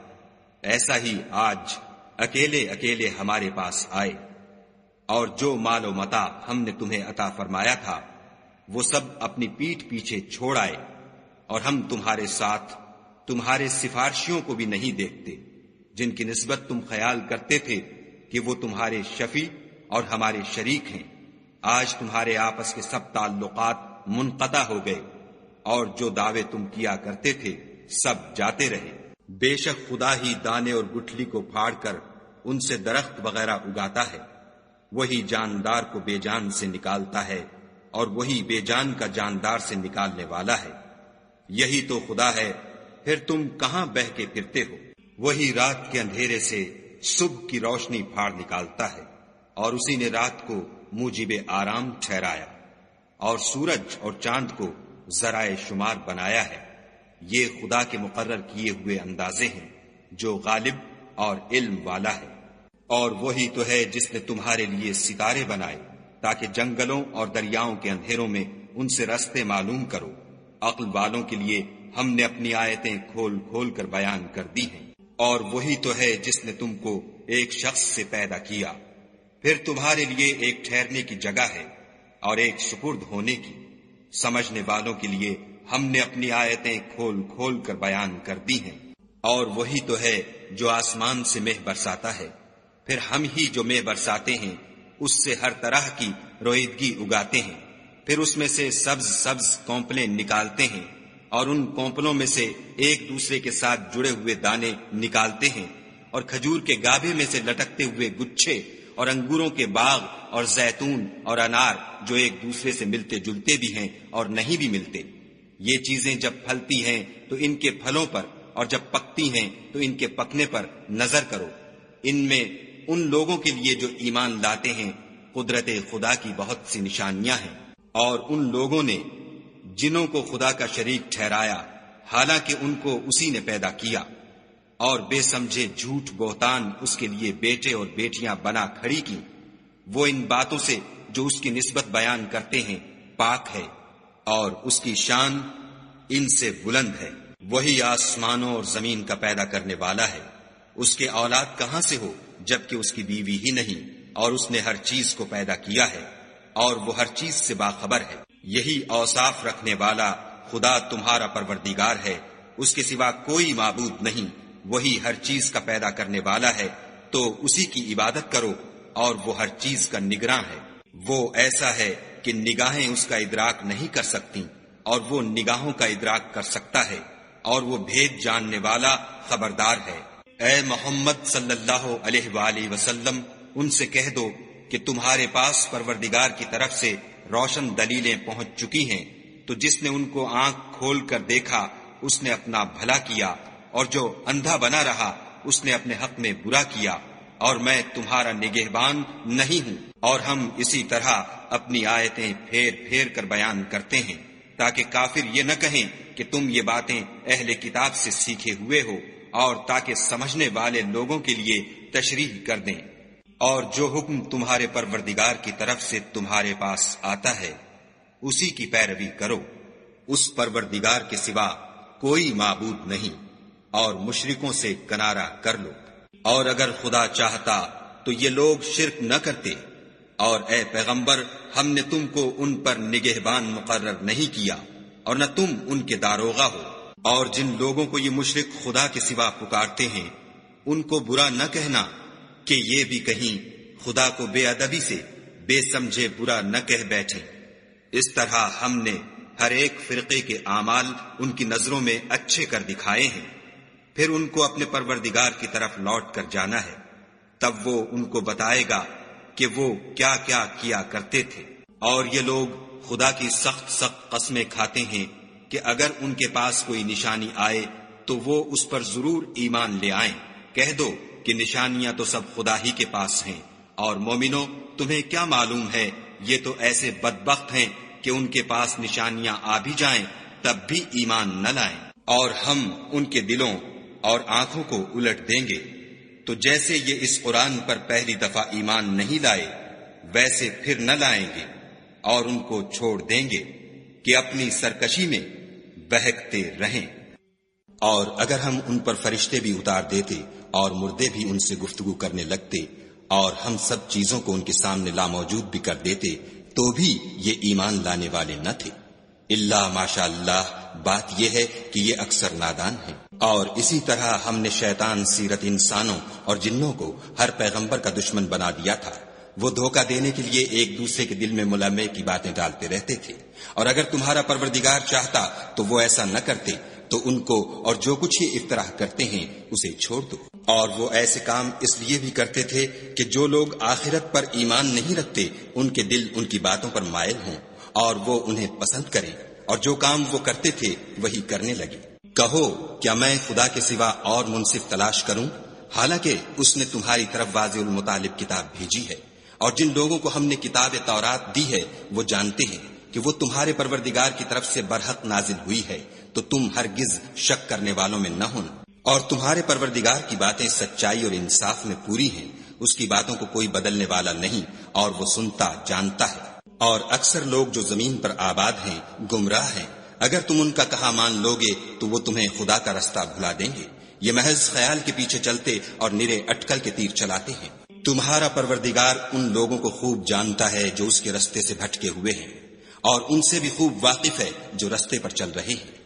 ایسا ہی آج اکیلے اکیلے ہمارے پاس آئے، اور جو مال و متاع ہم نے تمہیں عطا فرمایا تھا وہ سب اپنی پیٹھ پیچھے چھوڑ آئے، اور ہم تمہارے ساتھ تمہارے سفارشیوں کو بھی نہیں دیکھتے جن کی نسبت تم خیال کرتے تھے کہ وہ تمہارے شفیع اور ہمارے شریک ہیں۔ آج تمہارے آپس کے سب تعلقات منقطع ہو گئے، اور جو دعوے تم کیا کرتے تھے سب جاتے رہے۔ بے شک خدا ہی دانے اور گٹھلی کو پھاڑ کر ان سے درخت وغیرہ اگاتا ہے، وہی جاندار کو بے جان سے نکالتا ہے اور وہی بے جان کا جاندار سے نکالنے والا ہے۔ یہی تو خدا ہے، پھر تم کہاں بہ کے پھرتے ہو؟ وہی رات کے اندھیرے سے صبح کی روشنی پھاڑ نکالتا ہے، اور اسی نے رات کو موجب آرام ٹھہرایا اور سورج اور چاند کو ذرائع شمار بنایا ہے۔ یہ خدا کے مقرر کیے ہوئے اندازے ہیں جو غالب اور علم والا ہے۔ اور وہی تو ہے جس نے تمہارے لیے ستارے بنائے تاکہ جنگلوں اور دریاؤں کے اندھیروں میں ان سے رستے معلوم کرو۔ عقل والوں کے لیے ہم نے اپنی آیتیں کھول کھول کر بیان کر دی ہیں۔ اور وہی تو ہے جس نے تم کو ایک شخص سے پیدا کیا، پھر تمہارے لیے ایک ٹھہرنے کی جگہ ہے اور ایک سپرد ہونے کی۔ سمجھنے والوں کے لیے ہم نے اپنی آیتیں کھول کھول کر بیان کر دی ہیں۔ اور وہی تو ہے جو آسمان سے مہ برساتا ہے، پھر ہم ہی جو مہ برساتے ہیں اس سے ہر طرح کی رویدگی اگاتے ہیں، پھر اس میں سے سبز سبز کونپلیں نکالتے ہیں اور ان کونپلوں میں سے ایک دوسرے کے ساتھ جڑے ہوئے دانے نکالتے ہیں، اور کھجور کے گابھے میں سے لٹکتے ہوئے گچھے، اور انگوروں کے باغ اور زیتون اور انار جو ایک دوسرے سے ملتے جلتے بھی ہیں اور نہیں بھی ملتے۔ یہ چیزیں جب پھلتی ہیں تو ان کے پھلوں پر، اور جب پکتی ہیں تو ان کے پکنے پر نظر کرو۔ ان میں ان لوگوں کے لیے جو ایمان لاتے ہیں قدرت خدا کی بہت سی نشانیاں ہیں، اور ان لوگوں نے جنوں کو خدا کا شریک ٹھہرایا حالانکہ ان کو اسی نے پیدا کیا، اور بے سمجھے جھوٹ بہتان اس کے لیے بیٹے اور بیٹیاں بنا کھڑی کی، وہ ان باتوں سے جو اس کی نسبت بیان کرتے ہیں پاک ہے، اور اس کی شان ان سے بلند ہے۔ وہی آسمانوں اور زمین کا پیدا کرنے والا ہے، اس کے اولاد کہاں سے ہو جبکہ اس کی بیوی ہی نہیں، اور اس نے ہر چیز کو پیدا کیا ہے، اور وہ ہر چیز سے باخبر ہے۔ یہی اوصاف رکھنے والا خدا تمہارا پروردگار ہے، اس کے سوا کوئی معبود نہیں، وہی ہر چیز کا پیدا کرنے والا ہے، تو اسی کی عبادت کرو، اور وہ ہر چیز کا نگراں ہے۔ وہ ایسا ہے کہ نگاہیں اس کا ادراک نہیں کر سکتی، اور وہ نگاہوں کا ادراک کر سکتا ہے، اور وہ بھید جاننے والا خبردار ہے۔ اے محمد صلی اللہ علیہ وآلہ وسلم، ان سے کہہ دو کہ تمہارے پاس پروردگار کی طرف سے روشن دلیلیں پہنچ چکی ہیں، تو جس نے ان کو آنکھ کھول کر دیکھا اس نے اپنا بھلا کیا، اور جو اندھا بنا رہا اس نے اپنے حق میں برا کیا، اور میں تمہارا نگہبان نہیں ہوں۔ اور ہم اسی طرح اپنی آیتیں پھیر پھیر کر بیان کرتے ہیں تاکہ کافر یہ نہ کہیں کہ تم یہ باتیں اہل کتاب سے سیکھے ہوئے ہو، اور تاکہ سمجھنے والے لوگوں کے لیے تشریح کر دیں۔ اور جو حکم تمہارے پروردگار کی طرف سے تمہارے پاس آتا ہے اسی کی پیروی کرو، اس پروردگار کے سوا کوئی معبود نہیں، اور مشرکوں سے کنارہ کر لو۔ اور اگر خدا چاہتا تو یہ لوگ شرک نہ کرتے، اور اے پیغمبر ہم نے تم کو ان پر نگہبان مقرر نہیں کیا، اور نہ تم ان کے داروغہ ہو۔ اور جن لوگوں کو یہ مشرک خدا کے سوا پکارتے ہیں ان کو برا نہ کہنا کہ یہ بھی کہیں خدا کو بے ادبی سے بے سمجھے برا نہ کہہ بیٹھیں۔ اس طرح ہم نے ہر ایک فرقے کے اعمال ان کی نظروں میں اچھے کر دکھائے ہیں، پھر ان کو اپنے پروردگار کی طرف لوٹ کر جانا ہے، تب وہ ان کو بتائے گا کہ وہ کیا کیا کیا کرتے تھے۔ اور یہ لوگ خدا کی سخت سخت قسمیں کھاتے ہیں کہ اگر ان کے پاس کوئی نشانی آئے تو وہ اس پر ضرور ایمان لے آئیں۔ کہہ دو کہ نشانیاں تو سب خدا ہی کے پاس ہیں، اور مومنو تمہیں کیا معلوم ہے یہ تو ایسے بدبخت ہیں کہ ان کے پاس نشانیاں آ بھی جائیں تب بھی ایمان نہ لائیں۔ اور ہم ان کے دلوں اور آنکھوں کو الٹ دیں گے، تو جیسے یہ اس قرآن پر پہلی دفعہ ایمان نہیں لائے ویسے پھر نہ لائیں گے، اور ان کو چھوڑ دیں گے کہ اپنی سرکشی میں بہکتے رہیں۔ اور اگر ہم ان پر فرشتے بھی اتار دیتے اور مردے بھی ان سے گفتگو کرنے لگتے، اور ہم سب چیزوں کو ان کے سامنے لاموجود بھی کر دیتے، تو بھی یہ ایمان لانے والے نہ تھے۔ اللہ ماشاء اللہ، بات یہ ہے کہ یہ اکثر نادان ہیں۔ اور اسی طرح ہم نے شیطان سیرت انسانوں اور جنوں کو ہر پیغمبر کا دشمن بنا دیا تھا۔ وہ دھوکہ دینے کے لیے ایک دوسرے کے دل میں ملمے کی باتیں ڈالتے رہتے تھے، اور اگر تمہارا پروردگار چاہتا تو وہ ایسا نہ کرتے، تو ان کو اور جو کچھ یہ افطراح کرتے ہیں اسے چھوڑ دو۔ اور وہ ایسے کام اس لیے بھی کرتے تھے کہ جو لوگ آخرت پر ایمان نہیں رکھتے ان کے دل ان کی باتوں پر مائل ہوں، اور وہ انہیں پسند کریں، اور جو کام وہ کرتے تھے وہی کرنے لگے۔ کہو کیا میں خدا کے سوا اور منصف تلاش کروں، حالانکہ اس نے تمہاری طرف واضح المطالب کتاب بھیجی ہے۔ اور جن لوگوں کو ہم نے کتاب تورات دی ہے وہ جانتے ہیں کہ وہ تمہارے پروردگار کی طرف سے برحق نازل ہوئی ہے، تو تم ہرگز شک کرنے والوں میں نہ ہونا۔ اور تمہارے پروردگار کی باتیں سچائی اور انصاف میں پوری ہیں، اس کی باتوں کو کوئی بدلنے والا نہیں، اور وہ سنتا جانتا ہے۔ اور اکثر لوگ جو زمین پر آباد ہیں گمراہ ہیں، اگر تم ان کا کہا مان لوگے تو وہ تمہیں خدا کا رستہ بھلا دیں گے۔ یہ محض خیال کے پیچھے چلتے اور نرے اٹکل کے تیر چلاتے ہیں۔ تمہارا پروردگار ان لوگوں کو خوب جانتا ہے جو اس کے رستے سے بھٹکے ہوئے ہیں، اور ان سے بھی خوب واقف ہے جو رستے پر چل رہے ہیں۔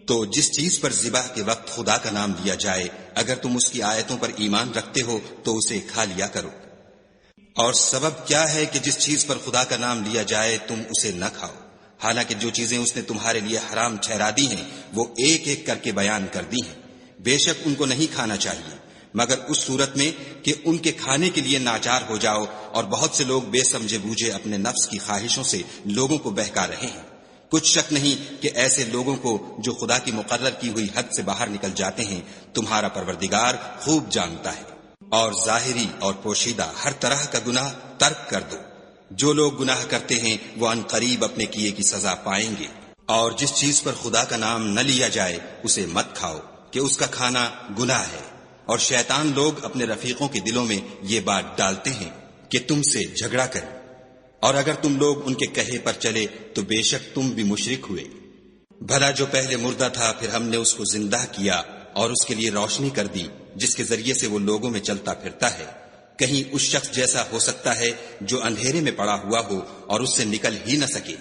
تو جس چیز پر ذبح کے وقت خدا کا نام لیا جائے، اگر تم اس کی آیتوں پر ایمان رکھتے ہو تو اسے کھا لیا کرو۔ اور سبب کیا ہے کہ جس چیز پر خدا کا نام لیا جائے تم اسے نہ کھاؤ، حالانکہ جو چیزیں اس نے تمہارے لیے حرام ٹھہرا دی ہیں وہ ایک ایک کر کے بیان کر دی ہیں۔ بے شک ان کو نہیں کھانا چاہیے مگر اس صورت میں کہ ان کے کھانے کے لیے ناچار ہو جاؤ، اور بہت سے لوگ بے سمجھے بوجھے اپنے نفس کی خواہشوں سے لوگوں کو بہکا رہے ہیں۔ کچھ شک نہیں کہ ایسے لوگوں کو جو خدا کی مقرر کی ہوئی حد سے باہر نکل جاتے ہیں تمہارا پروردگار خوب جانتا ہے۔ اور ظاہری اور پوشیدہ ہر طرح کا گناہ ترک کر دو۔ جو لوگ گناہ کرتے ہیں وہ عن قریب اپنے کیے کی سزا پائیں گے۔ اور جس چیز پر خدا کا نام نہ لیا جائے اسے مت کھاؤ کہ اس کا کھانا گناہ ہے۔ اور شیطان لوگ اپنے رفیقوں کے دلوں میں یہ بات ڈالتے ہیں کہ تم سے جھگڑا کریں، اور اگر تم لوگ ان کے کہے پر چلے تو بے شک تم بھی مشرک ہوئے۔ بھلا جو پہلے مردہ تھا پھر ہم نے اس کو زندہ کیا اور اس کے لیے روشنی کر دی جس کے ذریعے سے وہ لوگوں میں چلتا پھرتا ہے، کہیں اس شخص جیسا ہو سکتا ہے جو اندھیرے میں پڑا ہوا ہو اور اس سے نکل ہی نہ سکے۔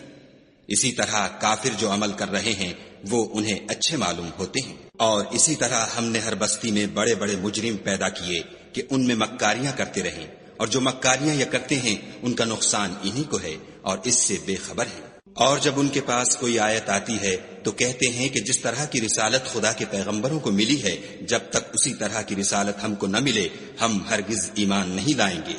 اسی طرح کافر جو عمل کر رہے ہیں وہ انہیں اچھے معلوم ہوتے ہیں۔ اور اسی طرح ہم نے ہر بستی میں بڑے بڑے مجرم پیدا کیے کہ ان میں مکاریاں کرتے رہیں، اور جو مکاریاں یہ کرتے ہیں ان کا نقصان انہی کو ہے اور اس سے بے خبر ہیں۔ اور جب ان کے پاس کوئی آیت آتی ہے تو کہتے ہیں کہ جس طرح کی رسالت خدا کے پیغمبروں کو ملی ہے جب تک اسی طرح کی رسالت ہم کو نہ ملے ہم ہرگز ایمان نہیں لائیں گے۔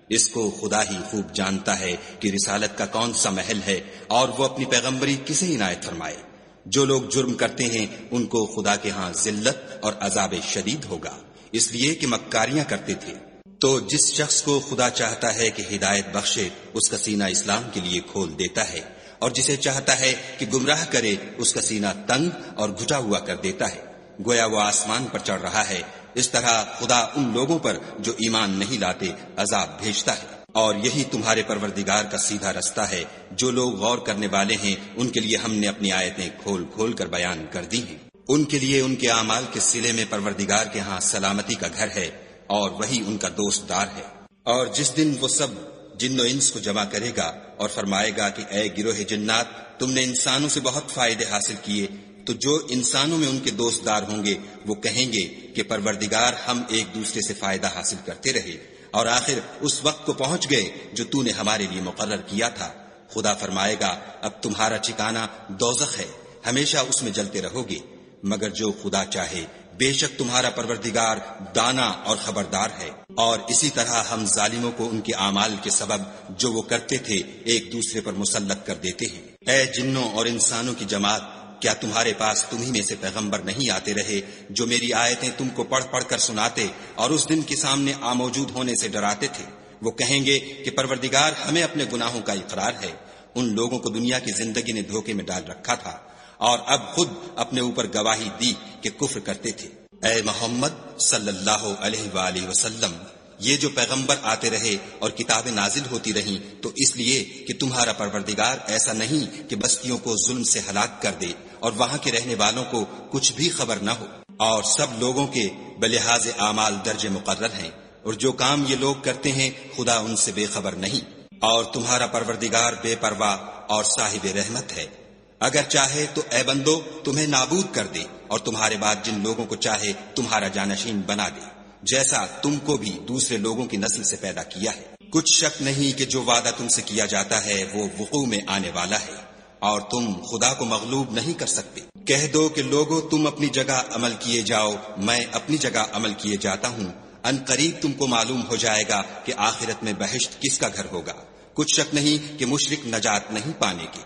اس کو خدا ہی خوب جانتا ہے کہ رسالت کا کون سا محل ہے اور وہ اپنی پیغمبری کسے عنایت فرمائے۔ جو لوگ جرم کرتے ہیں ان کو خدا کے ہاں ذلت اور عذاب شدید ہوگا، اس لیے کہ مکاریاں کرتے تھے۔ تو جس شخص کو خدا چاہتا ہے کہ ہدایت بخشے اس کا سینہ اسلام کے لیے کھول دیتا ہے، اور جسے چاہتا ہے کہ گمراہ کرے اس کا سینہ تنگ اور گھٹا ہوا کر دیتا ہے، گویا وہ آسمان پر چڑھ رہا ہے۔ اس طرح خدا ان لوگوں پر جو ایمان نہیں لاتے عذاب بھیجتا ہے۔ اور یہی تمہارے پروردگار کا سیدھا رستہ ہے۔ جو لوگ غور کرنے والے ہیں ان کے لیے ہم نے اپنی آیتیں کھول کھول کر بیان کر دی ہیں۔ ان کے لیے ان کے اعمال کے صلے میں پروردگار کے ہاں سلامتی کا گھر ہے اور وہی ان کا دوست دار ہے۔ اور جس دن وہ سب جن و انس کو جمع کرے گا اور فرمائے گا کہ اے گروہ جنات، تم نے انسانوں سے بہت فائدے حاصل کیے، تو جو انسانوں میں ان کے دوست دار ہوں گے وہ کہیں گے کہ پروردگار ہم ایک دوسرے سے فائدہ حاصل کرتے رہے اور آخر اس وقت کو پہنچ گئے جو تو نے ہمارے لیے مقرر کیا تھا۔ خدا فرمائے گا اب تمہارا ٹھکانہ دوزخ ہے، ہمیشہ اس میں جلتے رہو گے، مگر جو خدا چاہے بے شک تمہارا پروردگار دانا اور خبردار ہے۔ اور اسی طرح ہم ظالموں کو ان کے اعمال کے سبب جو وہ کرتے تھے ایک دوسرے پر مسلط کر دیتے ہیں۔ اے جنوں اور انسانوں کی جماعت، کیا تمہارے پاس تمہیں میں سے پیغمبر نہیں آتے رہے جو میری آیتیں تم کو پڑھ پڑھ کر سناتے اور اس دن کے سامنے موجود ہونے سے ڈراتے تھے؟ وہ کہیں گے کہ پروردگار ہمیں اپنے گناہوں کا اقرار ہے۔ ان لوگوں کو دنیا کی زندگی نے دھوکے میں ڈال رکھا تھا اور اب خود اپنے اوپر گواہی دی کہ کفر کرتے تھے۔ اے محمد صلی اللہ علیہ وآلہ وسلم، یہ جو پیغمبر آتے رہے اور کتابیں نازل ہوتی رہیں تو اس لیے کہ تمہارا پروردگار ایسا نہیں کہ بستیوں کو ظلم سے ہلاک کر دے اور وہاں کے رہنے والوں کو کچھ بھی خبر نہ ہو، اور سب لوگوں کے بلحاظ اعمال درجے مقرر ہیں، اور جو کام یہ لوگ کرتے ہیں خدا ان سے بے خبر نہیں۔ اور تمہارا پروردگار بے پرواہ اور صاحب رحمت ہے، اگر چاہے تو اے بندو تمہیں نابود کر دے اور تمہارے بعد جن لوگوں کو چاہے تمہارا جانشین بنا دے، جیسا تم کو بھی دوسرے لوگوں کی نسل سے پیدا کیا ہے۔ کچھ شک نہیں کہ جو وعدہ تم سے کیا جاتا ہے وہ وقوع میں آنے والا ہے، اور تم خدا کو مغلوب نہیں کر سکتے۔ کہہ دو کہ لوگوں تم اپنی جگہ عمل کیے جاؤ، میں اپنی جگہ عمل کیے جاتا ہوں، ان قریب تم کو معلوم ہو جائے گا کہ آخرت میں بہشت کس کا گھر ہوگا۔ کچھ شک نہیں کہ مشرک نجات نہیں پانے کے۔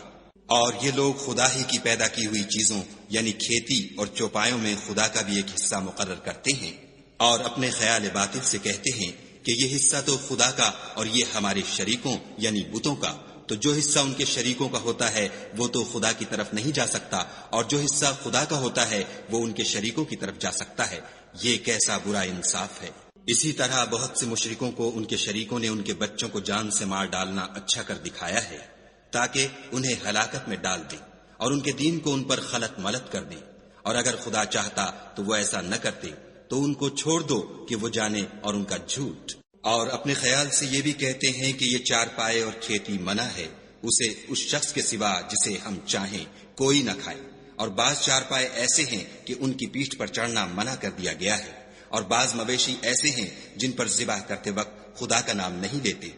اور یہ لوگ خدا ہی کی پیدا کی ہوئی چیزوں یعنی کھیتی اور چوپایوں میں خدا کا بھی ایک حصہ مقرر کرتے ہیں، اور اپنے خیال باطل سے کہتے ہیں کہ یہ حصہ تو خدا کا اور یہ ہمارے شریکوں یعنی بتوں کا، تو جو حصہ ان کے شریکوں کا ہوتا ہے وہ تو خدا کی طرف نہیں جا سکتا، اور جو حصہ خدا کا ہوتا ہے وہ ان کے شریکوں کی طرف جا سکتا ہے۔ یہ کیسا برا انصاف ہے۔ اسی طرح بہت سے مشرکوں کو ان کے شریکوں نے ان کے بچوں کو جان سے مار ڈالنا اچھا کر دکھایا ہے تاکہ انہیں ہلاکت میں ڈال دیں اور ان کے دین کو ان پر خلط ملط کر دیں، اور اگر خدا چاہتا تو وہ ایسا نہ کرتے، تو ان کو چھوڑ دو کہ وہ جانے اور ان کا جھوٹ۔ اور اپنے خیال سے یہ بھی کہتے ہیں کہ یہ چار پائے اور کھیتی منع ہے، اسے اس شخص کے سوا جسے ہم چاہیں کوئی نہ کھائے، اور بعض چار پائے ایسے ہیں کہ ان کی پیٹھ پر چڑھنا منع کر دیا گیا ہے، اور بعض مویشی ایسے ہیں جن پر ذبح کرتے وقت خدا کا نام نہیں لیتے،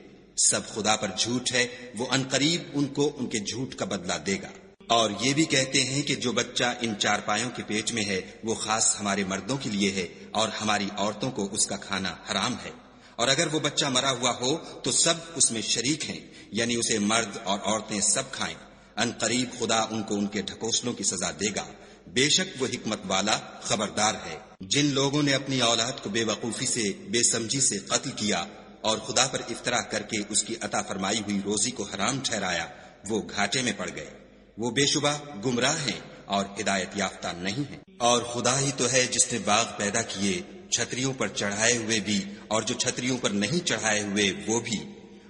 سب خدا پر جھوٹ ہے، وہ عنقریب ان کو ان کے جھوٹ کا بدلہ دے گا۔ اور یہ بھی کہتے ہیں کہ جو بچہ ان چارپایوں کے پیٹ میں ہے وہ خاص ہمارے مردوں کے لیے ہے اور ہماری عورتوں کو اس کا کھانا حرام ہے، اور اگر وہ بچہ مرا ہوا ہو تو سب اس میں شریک ہیں، یعنی اسے مرد اور عورتیں سب کھائیں۔ عنقریب خدا ان کو ان کے ڈھکوسلوں کی سزا دے گا، بے شک وہ حکمت والا خبردار ہے۔ جن لوگوں نے اپنی اولاد کو بے وقوفی سے، بے سمجھی سے قتل کیا اور خدا پر افترا کر کے اس کی عطا فرمائی ہوئی روزی کو حرام ٹھہرایا، وہ گھاٹے میں پڑ گئے، وہ بے شبہ گمراہ ہیں اور ہدایت یافتہ نہیں ہیں۔ اور خدا ہی تو ہے جس نے باغ پیدا کیے، چھتریوں پر چڑھائے ہوئے بھی اور جو چھتریوں پر نہیں چڑھائے ہوئے وہ بھی،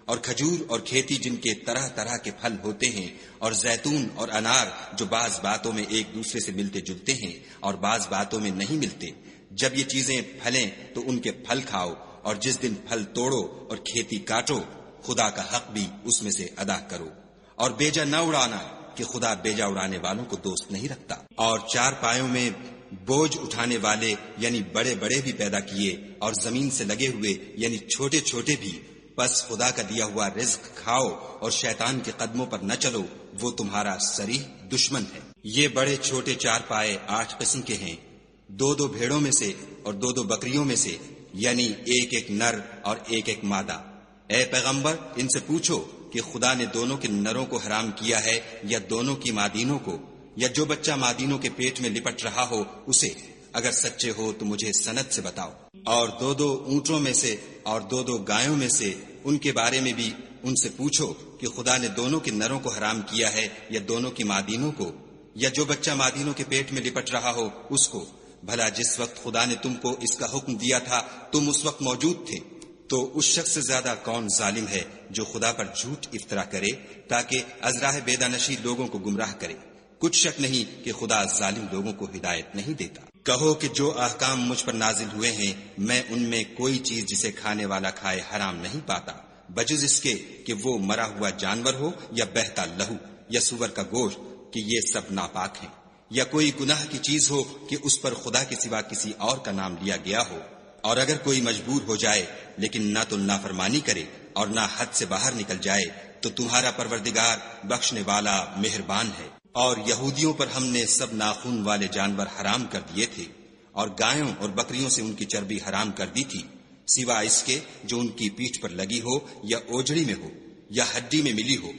اور کھجور اور کھیتی جن کے طرح طرح کے پھل ہوتے ہیں، اور زیتون اور انار جو بعض باتوں میں ایک دوسرے سے ملتے جلتے ہیں اور بعض باتوں میں نہیں ملتے۔ جب یہ چیزیں پھلیں تو ان کے پھل کھاؤ، اور جس دن پھل توڑو اور کھیتی کاٹو، خدا کا حق بھی اس میں سے ادا کرو، اور بیجا نہ اڑانا کہ خدا بیجا اڑانے والوں کو دوست نہیں رکھتا۔ اور چار پایوں میں بوجھ اٹھانے والے یعنی بڑے بڑے بھی پیدا کیے، اور زمین سے لگے ہوئے یعنی چھوٹے چھوٹے بھی، پس خدا کا دیا ہوا رزق کھاؤ اور شیطان کے قدموں پر نہ چلو، وہ تمہارا صریح دشمن ہے۔ یہ بڑے چھوٹے چار پائے 8 قسم کے ہیں، 2 بھیڑوں میں سے اور 2 بکریوں میں سے، یعنی ایک نر اور ایک مادہ۔ اے پیغمبر ان سے پوچھو کہ خدا نے دونوں کے نروں کو حرام کیا ہے یا دونوں کی مادینوں کو، یا جو بچہ مادینوں کے پیٹ میں لپٹ رہا ہو اسے؟ اگر سچے ہو تو مجھے سند سے بتاؤ۔ اور 2 اونٹوں میں سے اور 2 گایوں میں سے ان کے بارے میں بھی ان سے پوچھو کہ خدا نے دونوں کے نروں کو حرام کیا ہے یا دونوں کی مادینوں کو، یا جو بچہ مادینوں کے پیٹ میں لپٹ رہا ہو اس کو؟ بھلا جس وقت خدا نے تم کو اس کا حکم دیا تھا تم اس وقت موجود تھے؟ تو اس شخص سے زیادہ کون ظالم ہے جو خدا پر جھوٹ افطرا کرے تاکہ از راہ بیدانشی لوگوں کو گمراہ کرے؟ کچھ شک نہیں کہ خدا ظالم لوگوں کو ہدایت نہیں دیتا۔ کہو کہ جو احکام مجھ پر نازل ہوئے ہیں میں ان میں کوئی چیز جسے کھانے والا کھائے حرام نہیں پاتا، بجز اس کے کہ وہ مرا ہوا جانور ہو یا بہتا لہو یا سور کا گوشت، کہ یہ سب ناپاک ہیں، یا کوئی گناہ کی چیز ہو کہ اس پر خدا کے سوا کسی اور کا نام لیا گیا ہو۔ اور اگر کوئی مجبور ہو جائے لیکن نہ تو نافرمانی کرے اور نہ حد سے باہر نکل جائے تو تمہارا پروردگار بخشنے والا مہربان ہے۔ اور یہودیوں پر ہم نے سب ناخون والے جانور حرام کر دیے تھے، اور گایوں اور بکریوں سے ان کی چربی حرام کر دی تھی، سوائے اس کے جو ان کی پیٹھ پر لگی ہو یا اوجڑی میں ہو یا ہڈی میں ملی ہو۔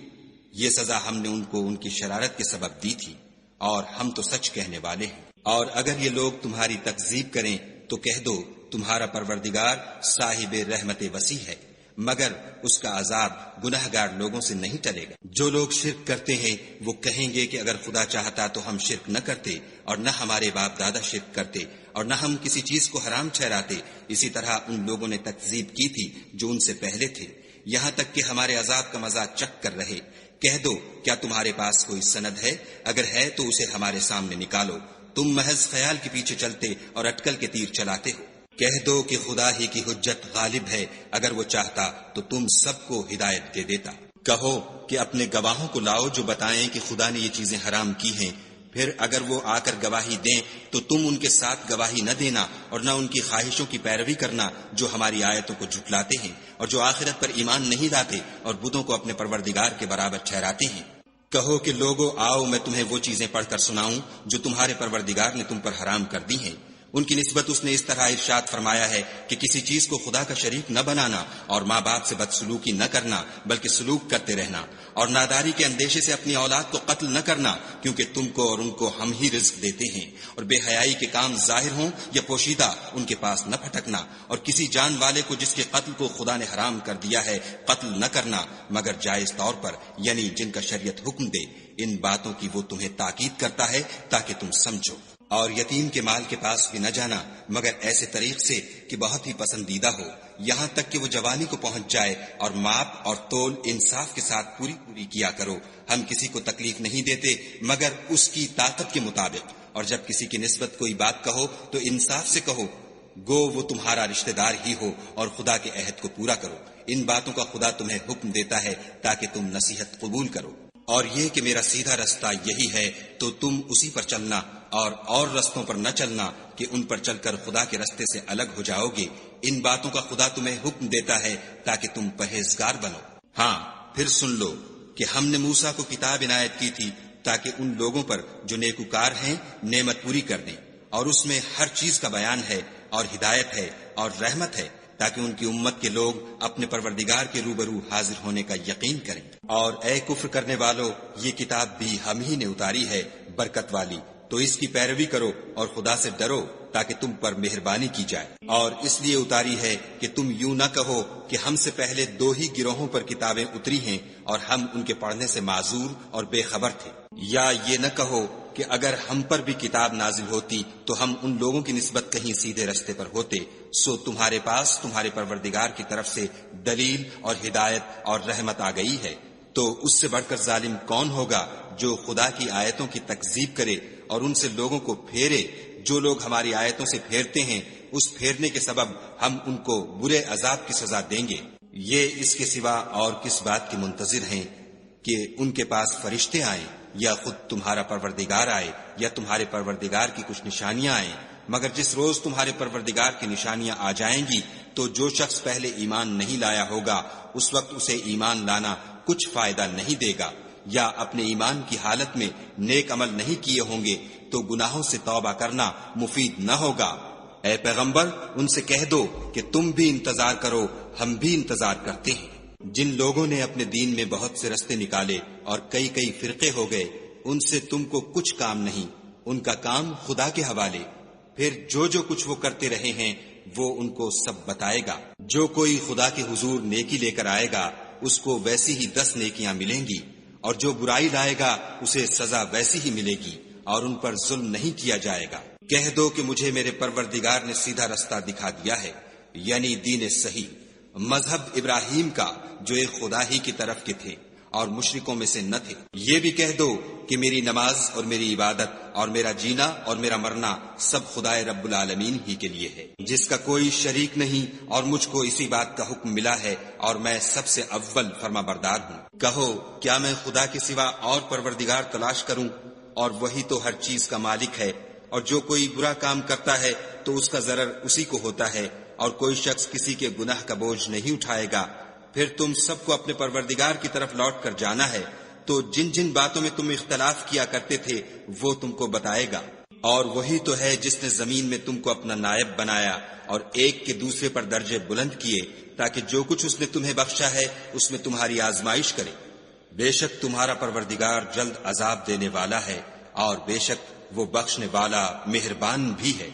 یہ سزا ہم نے ان کو ان کی شرارت کے سبب دی تھی، اور ہم تو سچ کہنے والے ہیں۔ اور اگر یہ لوگ تمہاری تکذیب کریں تو کہہ دو تمہارا پروردگار صاحب رحمت وسیع ہے، مگر اس کا عذاب گناہگار لوگوں سے نہیں ٹلے گا۔ جو لوگ شرک کرتے ہیں وہ کہیں گے کہ اگر خدا چاہتا تو ہم شرک نہ کرتے، اور نہ ہمارے باپ دادا شرک کرتے، اور نہ ہم کسی چیز کو حرام ٹھہراتے۔ اسی طرح ان لوگوں نے تکذیب کی تھی جو ان سے پہلے تھے، یہاں تک کہ ہمارے عذاب کا مزہ چکھ کر رہے۔ کہہ دو کیا تمہارے پاس کوئی سند ہے؟ اگر ہے تو اسے ہمارے سامنے نکالو، تم محض خیال کے پیچھے چلتے اور اٹکل کے تیر چلاتے ہو۔ کہہ دو کہ خدا ہی کی حجت غالب ہے، اگر وہ چاہتا تو تم سب کو ہدایت دے دیتا۔ کہو کہ اپنے گواہوں کو لاؤ جو بتائیں کہ خدا نے یہ چیزیں حرام کی ہیں، پھر اگر وہ آ کر گواہی دیں تو تم ان کے ساتھ گواہی نہ دینا اور نہ ان کی خواہشوں کی پیروی کرنا جو ہماری آیتوں کو جھٹلاتے ہیں اور جو آخرت پر ایمان نہیں لاتے اور بتوں کو اپنے پروردگار کے برابر ٹھہراتے ہیں۔ کہو کہ لوگو آؤ میں تمہیں وہ چیزیں پڑھ کر سناؤں جو تمہارے پروردگار نے تم پر حرام کر دی ہیں۔ ان کی نسبت اس نے اس طرح ارشاد فرمایا ہے کہ کسی چیز کو خدا کا شریک نہ بنانا، اور ماں باپ سے بدسلوکی نہ کرنا بلکہ سلوک کرتے رہنا، اور ناداری کے اندیشے سے اپنی اولاد کو قتل نہ کرنا، کیونکہ تم کو اور ان کو ہم ہی رزق دیتے ہیں، اور بے حیائی کے کام ظاہر ہوں یا پوشیدہ ان کے پاس نہ پھٹکنا، اور کسی جان والے کو جس کے قتل کو خدا نے حرام کر دیا ہے قتل نہ کرنا مگر جائز طور پر، یعنی جن کا شریعت حکم دے۔ ان باتوں کی وہ تمہیں تاکید کرتا ہے تاکہ تم سمجھو۔ اور یتیم کے مال کے پاس بھی نہ جانا مگر ایسے طریق سے کہ بہت ہی پسندیدہ ہو، یہاں تک کہ وہ جوانی کو پہنچ جائے، اور ماپ اور تول انصاف کے ساتھ پوری کیا کرو۔ ہم کسی کو تکلیف نہیں دیتے مگر اس کی طاقت کے مطابق، اور جب کسی کی نسبت کوئی بات کہو تو انصاف سے کہو، گو وہ تمہارا رشتہ دار ہی ہو، اور خدا کے عہد کو پورا کرو۔ ان باتوں کا خدا تمہیں حکم دیتا ہے تاکہ تم نصیحت قبول کرو۔ اور یہ کہ میرا سیدھا رستہ یہی ہے تو تم اسی پر چلنا، اور رستوں پر نہ چلنا کہ ان پر چل کر خدا کے رستے سے الگ ہو جاؤ گے۔ ان باتوں کا خدا تمہیں حکم دیتا ہے تاکہ تم پرہیزگار بنو۔ ہاں پھر سن لو کہ ہم نے موسیٰ کو کتاب عنایت کی تھی تاکہ ان لوگوں پر جو نیکوکار ہیں نعمت پوری کر دیں، اور اس میں ہر چیز کا بیان ہے اور ہدایت ہے اور رحمت ہے، تاکہ ان کی امت کے لوگ اپنے پروردگار کے روبرو حاضر ہونے کا یقین کریں۔ اور اے کفر کرنے والو، یہ کتاب بھی ہم ہی نے اتاری ہے برکت والی، تو اس کی پیروی کرو اور خدا سے ڈرو تاکہ تم پر مہربانی کی جائے۔ اور اس لیے اتاری ہے کہ تم یوں نہ کہو کہ ہم سے پہلے 2 ہی گروہوں پر کتابیں اتری ہیں اور ہم ان کے پڑھنے سے معذور اور بے خبر تھے، یا یہ نہ کہو کہ اگر ہم پر بھی کتاب نازل ہوتی تو ہم ان لوگوں کی نسبت کہیں سیدھے رستے پر ہوتے، سو تمہارے پاس تمہارے پروردگار کی طرف سے دلیل اور ہدایت اور رحمت آ گئی ہے۔ تو اس سے بڑھ کر ظالم کون ہوگا جو خدا کی آیتوں کی تکذیب کرے اور ان سے لوگوں کو پھیرے؟ جو لوگ ہماری آیتوں سے پھیرتے ہیں اس پھیرنے کے سبب ہم ان کو برے عذاب کی سزا دیں گے۔ یہ اس کے سوا اور کس بات کے منتظر ہیں کہ ان کے پاس فرشتے آئیں یا خود تمہارا پروردگار آئے یا تمہارے پروردگار کی کچھ نشانیاں آئیں؟ مگر جس روز تمہارے پروردگار کی نشانیاں آ جائیں گی تو جو شخص پہلے ایمان نہیں لایا ہوگا اس وقت اسے ایمان لانا کچھ فائدہ نہیں دے گا، یا اپنے ایمان کی حالت میں نیک عمل نہیں کیے ہوں گے تو گناہوں سے توبہ کرنا مفید نہ ہوگا۔ اے پیغمبر ان سے کہہ دو کہ تم بھی انتظار کرو، ہم بھی انتظار کرتے ہیں۔ جن لوگوں نے اپنے دین میں بہت سے رستے نکالے اور کئی فرقے ہو گئے، ان سے تم کو کچھ کام نہیں، ان کا کام خدا کے حوالے۔ پھر جو کچھ وہ کرتے رہے ہیں وہ ان کو سب بتائے گا۔ جو کوئی خدا کے حضور نیکی لے کر آئے گا اس کو ویسی ہی 10 نیکیاں ملیں گی، اور جو برائی لائے گا اسے سزا ویسی ہی ملے گی، اور ان پر ظلم نہیں کیا جائے گا۔ کہہ دو کہ مجھے میرے پروردگار نے سیدھا رستہ دکھا دیا ہے، یعنی دین صحیح، مذہب ابراہیم کا جو ایک خدا ہی کی طرف کے تھے اور مشرکوں میں سے نہ تھے۔ یہ بھی کہہ دو کہ میری نماز اور میری عبادت اور میرا جینا اور میرا مرنا سب خدائے رب العالمین ہی کے لیے ہے، جس کا کوئی شریک نہیں، اور مجھ کو اسی بات کا حکم ملا ہے اور میں سب سے اول فرما بردار ہوں۔ کہو کیا میں خدا کے سوا اور پروردگار تلاش کروں؟ اور وہی تو ہر چیز کا مالک ہے، اور جو کوئی برا کام کرتا ہے تو اس کا ضرر اسی کو ہوتا ہے، اور کوئی شخص کسی کے گناہ کا بوجھ نہیں اٹھائے گا۔ پھر تم سب کو اپنے پروردگار کی طرف لوٹ کر جانا ہے، تو جن باتوں میں تم اختلاف کیا کرتے تھے وہ تم کو بتائے گا۔ اور وہی تو ہے جس نے زمین میں تم کو اپنا نائب بنایا اور ایک کے دوسرے پر درجے بلند کیے، تاکہ جو کچھ اس نے تمہیں بخشا ہے اس میں تمہاری آزمائش کرے۔ بے شک تمہارا پروردگار جلد عذاب دینے والا ہے، اور بے شک وہ بخشنے والا مہربان بھی ہے۔